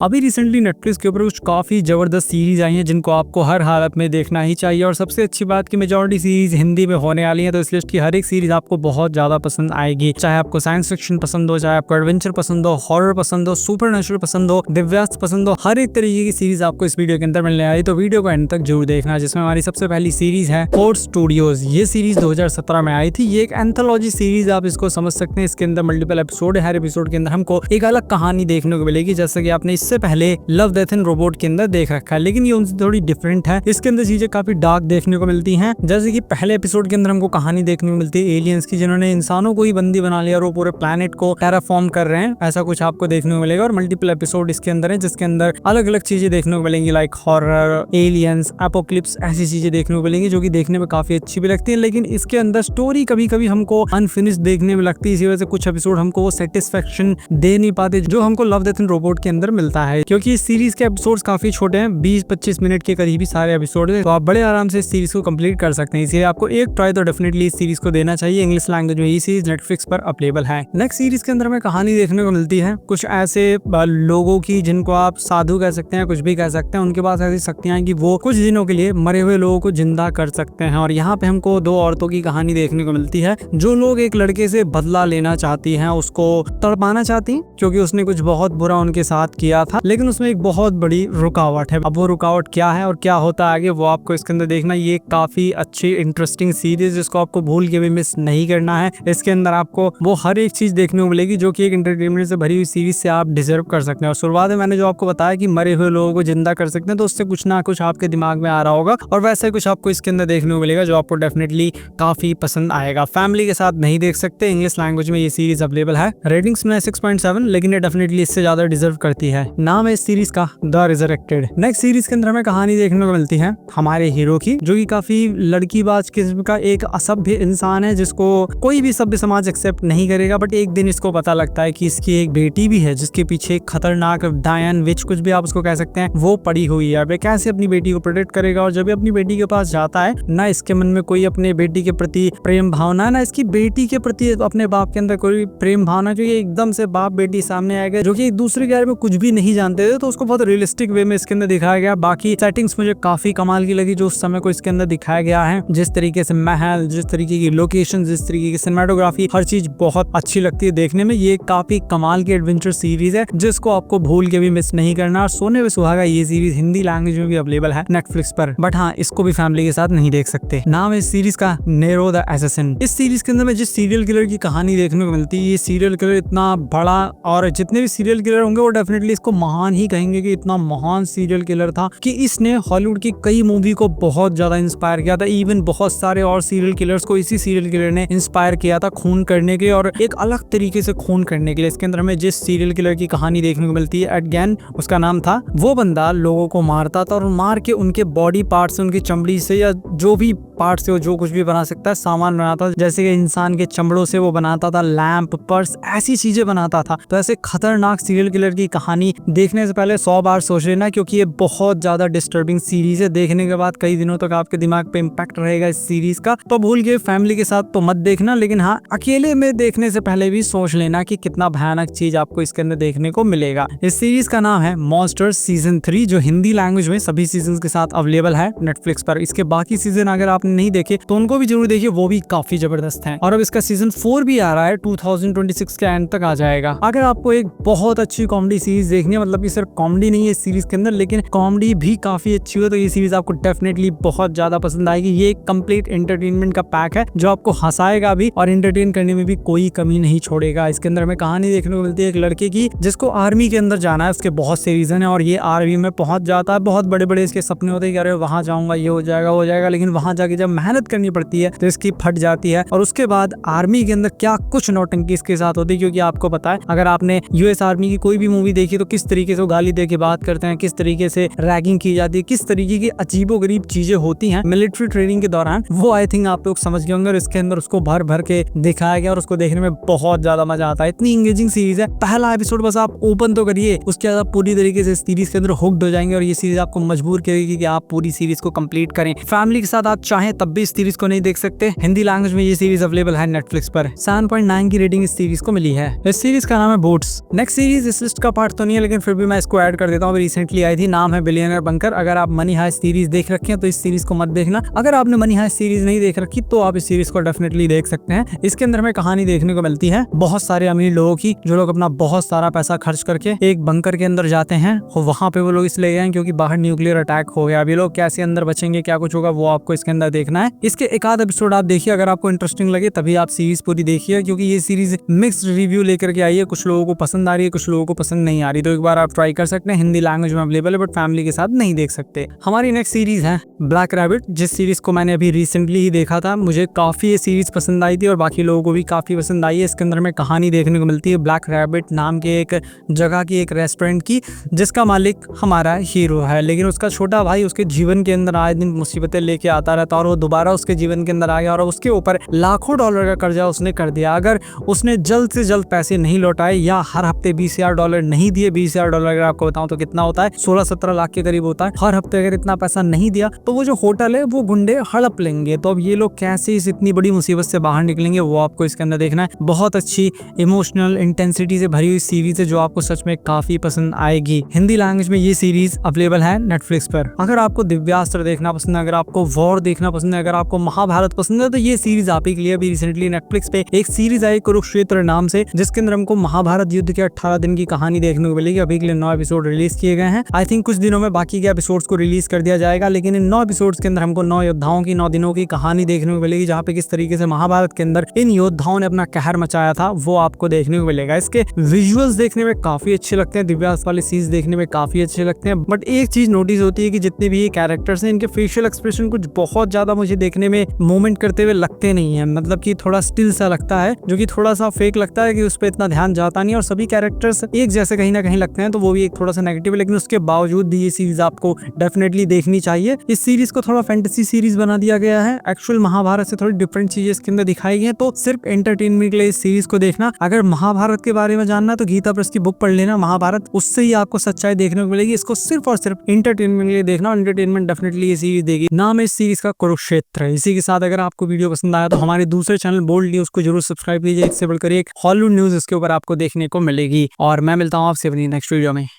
अभी recently Netflix के ऊपर कुछ काफ़ी ज़बरदस्त सीरीज़ आई हैं जिनको आपको हर हालत में देखना ही चाहिए। और सबसे अच्छी बात कि मेजॉरिटी सीरीज़ हिंदी में होने वाली है, तो इस लिस्ट की हर एक सीरीज़ आपको बहुत ज़्यादा पसंद आएगी। चाहे आपको साइंस फिक्शन पसंद हो, चाहे आपको एडवेंचर पसंद हो, हॉरर पसंद हो, सुपरनेचुरल पसंद हो, दिव्यास्त्र पसंद हो, हर एक तरीके की सीरीज़ आपको इस वीडियो के अंदर मिलने आई। तो वीडियो को एंड तक जरूर देखना। जिसमें हमारी सबसे पहली सीरीज़ है फोर्ट स्टूडियोज। ये सीरीज़ 2017 में आई थी। ये एक एंथोलॉजी सीरीज़ आप इसको समझ सकते हैं। इसके अंदर मल्टीपल एपिसोड है। हर एपिसोड के अंदर हमको एक अलग कहानी देखने को मिलेगी, जैसे कि आपने इससे पहले लव डेथ एंड रोबोट के अंदर देख रखा है, लेकिन ये उनसे थोड़ी डिफरेंट है। इसके अंदर चीजें काफी डार्क देखने को मिलती हैं। जैसे कि पहले एपिसोड के अंदर हमको कहानी देखने को मिलती है एलियंस की, जिन्होंने इंसानों को ही बंदी बना लिया और वो पूरे प्लेनेट को टेराफॉर्म कर रहे हैं। ऐसा कुछ आपको देखने को मिलेगा। और मल्टीपल एपिसोड इसके अंदर है, जिसके अंदर अलग अलग चीजें देखने को मिलेंगी, लाइक हॉरर, एलियंस, एपोक्लिप्स, ऐसी चीजें देखने को मिलेंगी जो कि देखने में काफी अच्छी भी लगती है। लेकिन इसके अंदर स्टोरी कभी कभी हमको अनफिनिश्ड देखने में लगती है। इसी वजह से कुछ एपिसोड हमको वो सेटिस्फेक्शन दे नहीं पाते जो हमको लव डेथ एंड रोबोट के अंदर मिलता है, क्योंकि इस सीरीज के एपिसोड्स काफी छोटे हैं, 20-25 मिनट के करीब ही सारे एपिसोड हैं। तो आप बड़े आराम से इस सीरीज को कंप्लीट कर सकते हैं। इसलिए आपको एक ट्राई तो डेफिनेटली इस सीरीज को देना चाहिए। इंग्लिश लैंग्वेज में ये सीरीज नेटफ्लिक्स पर अवेलेबल है। नेक्स्ट सीरीज के अंदर हमें कहानी देखने को मिलती है कुछ ऐसे लोगों की जिनको आप साधु कह सकते हैं, कुछ भी कह सकते हैं। उनके पास ऐसी शक्तियां हैं कि वो कुछ दिनों के लिए मरे हुए लोगों को जिंदा कर सकते हैं। और यहाँ पे हमको दो औरतों की कहानी देखने को मिलती है, जो लोग एक लड़के से बदला लेना चाहती हैं, उसको तड़पाना चाहती हैं, क्योंकि उसने कुछ बहुत बुरा उनके साथ किया था। लेकिन उसमें एक बहुत बड़ी रुकावट है। अब वो रुकावट क्या है और क्या होता है आगे, वो आपको इसके अंदर देखना। ये काफी अच्छी इंटरेस्टिंग सीरीज, जिसको आपको भूल के भी मिस नहीं करना है। इसके अंदर आपको वो हर एक चीज देखने को मिलेगी जो कि एक एंटरटेनमेंट से भरी हुई सीरीज से आप डिजर्व कर सकते हैं। और शुरुआत में मैंने जो आपको बताया कि मरे हुए लोगों को जिंदा कर सकते हैं, तो उससे कुछ ना कुछ आपके दिमाग में आ रहा होगा। और वैसे कुछ आपको इसके अंदर देखने को मिलेगा जो आपको डेफिनेटली काफी पसंद आएगा। फैमिली के साथ नहीं देख सकते। इंग्लिश लैंग्वेज में ये सीरीज अवेलेबल है। रेटिंग्स में 6.7, लेकिन ये डेफिनेटली इससे ज्यादा डिजर्व करती है। नाम है इस सीरीज का द रिजरेक्टेड। नेक्स्ट सीरीज के अंदर हमें कहानी देखने को मिलती है हमारे हीरो की, जो कि काफी लड़कीबाज किस्म का एक असभ्य इंसान है, जिसको कोई भी सभ्य समाज एक्सेप्ट नहीं करेगा। बट एक दिन इसको पता लगता है कि इसकी एक बेटी भी है, जिसके पीछे एक खतरनाक डायन विच, कुछ भी आप उसको कह सकते हैं, वो पड़ी हुई है। वे कैसे अपनी बेटी को प्रोटेक्ट करेगा। और जब भी अपनी बेटी के पास जाता है, ना इसके मन में कोई अपने बेटी के प्रति प्रेम भावना, ना इसकी बेटी के प्रति अपने बाप के अंदर कोई प्रेम भावना, जो ये एकदम से बाप बेटी सामने आएगा, जो कि एक दूसरे के बारे में कुछ भी नहीं जानते थे। तो उसको बहुत रियलिस्टिक वे में इसके अंदर दिखाया गया। बाकी सेटिंग्स मुझे काफी कमाल की लगी जो उस समय को इसके अंदर दिखाया गया है। जिस तरीके से महल, जिस तरीके की लोकेशन, जिस तरीके की सिनेमेटोग्राफी, हर चीज बहुत अच्छी लगती है देखने में। ये काफी कमाल की एडवेंचर सीरीज है, जिसको आपको भूल के भी मिस नहीं करना। और सोने पे सुहागा ये सीरीज हिंदी लैंग्वेज में भी अवेलेबल है नेटफ्लिक्स पर। बट हाँ, इसको भी फैमिली के साथ नहीं देख सकते। नाम है इस सीरीज का नेरो द एसेसिन। इस सीरीज के अंदर में जिस सीरियल किलर की कहानी देखने को मिलती है, ये सीरियल किलर इतना बड़ा, और जितने भी सीरियल किलर होंगे वो डेफिनेटली इसको महान ही कहेंगे कि इतना महान सीरियल किलर था कि इसने हॉलीवुड की कई मूवी को बहुत ज्यादा इंस्पायर किया था। इवन बहुत सारे और सीरियल किलर्स को इसी सीरियल किलर ने इंस्पायर किया था खून करने के, और एक अलग तरीके से खून करने के लिए। इसके अंदर हमें जिस सीरियल किलर की कहानी देखने को मिलती है, एड गेन उसका नाम था, वो बंदा लोगों को मारता था और मार के उनके बॉडी पार्ट से, उनकी चमड़ी से, या जो भी पार्ट से वो जो कुछ भी बना सकता है सामान बनाता था। जैसे कि इंसान के चमड़ों से वो बनाता था लैंप, पर्स, ऐसी चीजें बनाता था। तो ऐसे खतरनाक सीरियल किलर की कहानी देखने से पहले 100 बार सोच लेना, क्योंकि ये बहुत ज्यादा डिस्टर्बिंग सीरीज है। देखने के बाद कई दिनों तक आपके दिमाग पे इम्पैक्ट रहेगा इस सीरीज का। तो भूल के फैमिली के साथ तो मत देखना, लेकिन हाँ, अकेले में देखने से पहले भी सोच लेना कि कितना भयानक चीज आपको इसके अंदर देखने को मिलेगा। इस सीरीज का नाम है मॉन्स्टर्स सीजन 3, जो हिंदी लैंग्वेज में सभी सीजन के साथ अवेलेबल है नेटफ्लिक्स पर। इसके बाकी सीजन अगर आपने नहीं देखे तो उनको भी जरूर देखिए, वो भी काफी जबरदस्त है। और अब इसका सीजन 4 भी आ रहा है, 2026 के एंड तक आ जाएगा। अगर आपको एक बहुत अच्छी कॉमेडी सीरीज देखनी है, मतलब कि सिर्फ कॉमेडी नहीं है इस सीरीज के अंदर, लेकिन कॉमेडी भी काफी अच्छी हो, तो ये सीरीज आपको डेफिनेटली बहुत ज्यादा पसंद आएगी। ये एक कंप्लीट एंटरटेनमेंट का पैक है, जो आपको हंसाएगा भी और एंटरटेन करने में भी कोई कमी नहीं छोड़ेगा। इसके अंदर हमें कहानी देखने को मिलती है एक लड़के की, जिसको आर्मी के अंदर जाना है। उसके बहुत से रीजन है, और ये आर्मी में पहुंच जाता है। बहुत बड़े बड़े इसके सपने होते हैं कि अरे वहां जाऊंगा, ये हो जाएगा, वो हो जाएगा। लेकिन वहां जाके जब मेहनत करनी पड़ती है तो इसकी फट जाती है। और उसके बाद आर्मी के अंदर क्या कुछ नौटंकी इसके साथ होती है, क्योंकि आपको पता है, अगर आपने यूएस आर्मी की कोई भी मूवी देखी तो किस तरीके से वो गाली दे के बात करते हैं, किस तरीके से रैगिंग की जाती है, किस तरीके की अजीबोगरीब चीजें होती हैं मिलिट्री ट्रेनिंग के दौरान, वो आई थिंक आप लोग समझ गए होंगे। और इसके अंदर उसको भर भर के दिखाया गया और उसको देखने में बहुत ज्यादा मजा आता है। इतनी इंगेजिंग सीरीज है। पहला एपिसोड बस आप ओपन तो करिए, उसके बाद आप पूरी तरीके से सीरीज के अंदर हुक्ड हो जाएंगे। और ये सीरीज आपको मजबूर करेगी कि आप पूरी सीरीज को कंप्लीट करें। फैमिली के साथ आप चाहें तब भी इस सीरीज को नहीं देख सकते। हिंदी लैंग्वेज में ये सीरीज अवेलेबल है नेटफ्लिक्स पर। 7.9 की रेटिंग इस सीरीज को मिली है। इस सीरीज का नाम है बोट्स। नेक्स्ट सीरीज इस लिस्ट का पार्ट तो नहीं है, लेकिन फिर भी मैं इसको ऐड कर देता हूँ। रिसेंटली आई थी, नाम है बिलियनर बंकर। अगर आप मनी हाइस्ट सीरीज देख रखे हैं तो इस सीरीज को मत देखना। अगर आपने मनी हाइस्ट सीरीज नहीं देख रखी तो आप इस सीरीज को डेफिनेटली देख सकते हैं। इसके अंदर हमें कहानी देखने को मिलती है बहुत सारे अमीर लोगों की, जो लोग अपना बहुत सारा पैसा खर्च करके एक बंकर के अंदर जाते हैं। वहां पे वो लोग इसलिए गए हैं क्योंकि बाहर न्यूक्लियर अटैक हो गया। अभी लोग कैसे अंदर बचेंगे, क्या कुछ होगा, वो आपको इसके अंदर देखना है। इसके एक आध एपिसोड आप देखिए, अगर आपको इंटरेस्टिंग लगे तभी आप सीरीज पूरी देखिए, क्योंकि ये सीरीज मिक्स्ड रिव्यू लेकर के आई है। कुछ लोगों को पसंद आ रही है, कुछ लोगों को पसंद नहीं आ रही। तो एक बार आप ट्राई कर सकते हैं। हिंदी लैंग्वेज में अवेलेबल है, बट फैमिली के साथ नहीं देख सकते। हमारी नेक्स्ट सीरीज है ब्लैक रैबिट, जिस सीरीज को मैंने अभी रिसेंटली ही देखा था। मुझे काफी ये सीरीज पसंद आई थी और बाकी लोगों को भी काफी पसंद आई है। इसके अंदर हमें कहानी देखने को मिलती है ब्लैक रैबिट नाम के एक जगह की, एक रेस्टोरेंट की, जिसका मालिक हमारा हीरो है। लेकिन उसका छोटा भाई उसके जीवन के अंदर आए दिन मुसीबतें लेके आता रहता है और वो दोबारा उसके जीवन के अंदर आ गया और उसके ऊपर लाखों डॉलर का कर्जा उसने कर दिया। अगर उसने जल्द से जल्द पैसे नहीं लौटाए या हर हफ्ते $20,000 नहीं दिए, $20,000 अगर आपको बताऊं तो कितना होता है, 16-17 लाख के करीब होता है। हर हफ्ते अगर इतना पैसा नहीं दिया तो वो जो होटल है वो गुंडे हड़प लेंगे। तो अब ये लोग कैसे इस इतनी बड़ी मुसीबत से बाहर निकलेंगे, वो आपको इसके अंदर देखना है। बहुत अच्छी इमोशनल इंटेंसिटी से भरी हुई सीरीज है जो आपको सच में काफी पसंद आएगी। हिंदी लैंग्वेज में ये सीरीज अवेलेबल है नेटफ्लिक्स पर। अगर आपको दिव्यास्त्र देखना पसंद है, अगर आपको वॉर देखना पसंद है, अगर आपको महाभारत पसंद है, तो ये सीरीज आप ही के लिए। अभी रिसेंटली नेटफ्लिक्स पे एक सीरीज आई कुरुक्षेत्र नाम से, जिसके अंदर हमको महाभारत युद्ध के 18 दिन की कहानी देखने को मिलेगी। अभी के लिए 9 एपिसोड रिलीज किए गए हैं। आई थिंक कुछ दिनों में बाकी के एपिसोड्स को रिलीज कर दिया जाएगा, लेकिन इन 9 एपिसोड्स के अंदर हमको 9 योद्धाओं की 9 दिनों की कहानी देखने को मिलेगी, जहाँ पे किस तरीके से महाभारत के अंदर इन योद्धाओं ने अपना कहर मचाया था, वो आपको देखने को मिलेगा। इसके विजुअल्स देखने में काफी अच्छे लगते हैं, दिव्यास वाले सीरीज देखने में काफी अच्छे लगते हैं। बट एक चीज नोटिस होती है कि जितने भी ये कैरेक्टर्स हैं, इनके फेशियल एक्सप्रेशन कुछ बहुत ज्यादा मुझे देखने में मूवमेंट करते हुए लगते नहीं है। मतलब कि थोड़ा स्टिल सा लगता है, जो कि थोड़ा सा फेक लगता है, कि उस पर इतना ध्यान जाता नहीं। और सभी कैरेक्टर्स एक जैसे कहीं ना कहीं लगते हैं, तो वो भी एक थोड़ा सा नेगेटिव है। लेकिन उसके बावजूद भी ये सीरीज आपको डेफिनेटली देखनी चाहिए। इस सीरीज को थोड़ा फैंटेसी सीरीज बना दिया गया है। एक्चुअल महाभारत से थोड़ी डिफरेंट चीजें इसके अंदर दिखाई गई हैं, तो सिर्फ एंटरटेनमेंट के लिए इस सीरीज को देखना। अगर महाभारत के बारे में जानना है तो गीता प्रेस की बुक पढ़ लेना महाभारत, उससे ही आपको सच्चाई देखने को मिलेगी। इसको सिर्फ और सिर्फ एंटरटेनमेंट के लिए देखना, एंटरटेनमेंट डेफिनेटली ये सीरीज देगी। नाम है इस सीरीज का कुरुक्षेत्र। इसी के साथ अगर आपको वीडियो पसंद आया तो हमारे दूसरे चैनल बोल्ड न्यूज को जरूर सब्सक्राइब कीजिए। इससे बढ़कर एक हॉलीवुड न्यूज इसके ऊपर आपको देखने को मिलेगी। और मैं मिलता हूँ आपसे अपनी नेक्स्ट वीडियो में।